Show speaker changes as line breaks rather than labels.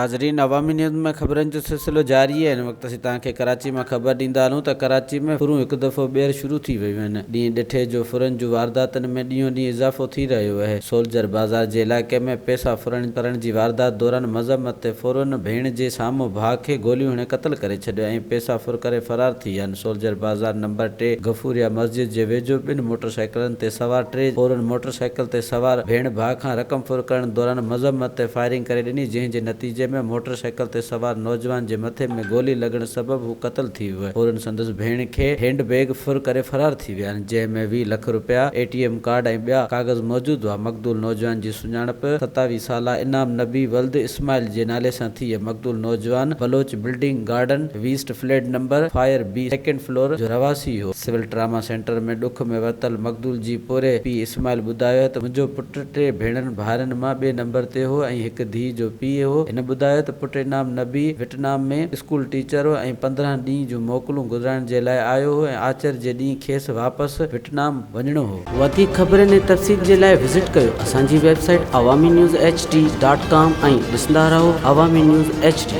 नाज़रीन, अवामी न्यूज़ में ख़बरनि जो सिलसिलो जारी है। हिन वक़्तु असीं तव्हांखे कराची में ख़बर ॾींदा हलूं त कराची में फुरूं हिकु दफ़ो ॿीहर शुरू थी वियूं आहिनि। ॾींहुं ॾिठे जो फुरनि जूं वारदातुनि में ॾींहों ॾींहुं इज़ाफ़ो थी रहियो आहे। सोल्जर बाज़ार जे इलाइक़े में पैसा फुरण करण जी वारदात दौरान मज़म्मत ते फौरन भेण जे साम्हूं भाउ खे गोलियूं हणी क़त्ल करे छॾियो ऐं पैसा फुर करे फ़रार थी विया आहिनि। सोल्जर बाज़ार नंबर 3 गफूरिया मस्जिद जे वेझो ॿिनि मोटरसाइकिलनि ते सवार 3 फौरन मोटरसाइकिल ते सवार भेण भाउ खां रक़म फुर करण दौरान मज़म्मत ते फायरिंग करे ॾिनी, जंहिं जे नतीजे में मोटरसाइकिल ते सवार नौजवान जे मथे में गोली लॻण सबबि हू क़त्ल थी वियो आहे। फौरन संदसि भेण खे हैंड बैग फुर करे फरार थी विया आहिनि, जंहिं में 20 लख रुपया, ATM कार्ड ऐं ॿिया काग़ज़ मौजूदु हुआ। मक़दूल नौजवान जी सुञाणप 27 साला इनाम नबी वल्द इस्माइल जे नाले सां थी आहे। मक़दूल नौजवान Baloch building Garden West flat number 5B second floor जो रवासी हो। सिविल ट्रामा सेंटर में ॾुख में वरतल मक़दूल जी पोरे पीउ इस्माइल ॿुधायो त मुंहिंजो पुटु 3 भेणनि भाउरनि मां ॿिए नंबर ते हो ऐं हिकु धीउ जो पीउ हो। हिन ॿुधायो त पुटु इनाम नबी वियतनाम में स्कूल टीचर हो ऐं 15 ॾींहं जूं मोकलूं गुज़ारण जे लाइ आयो हो ऐं आचर जे ॾींहुं खेसि वापसि वियतनाम वञिणो हो। वधीक ख़बरनि ऐं तफ़सील जे लाइ विज़िट कयो असांजी वेबसाइट awamiNewsHD.com ऐं ॾिसंदा रहो अवामी न्यूज़ HD।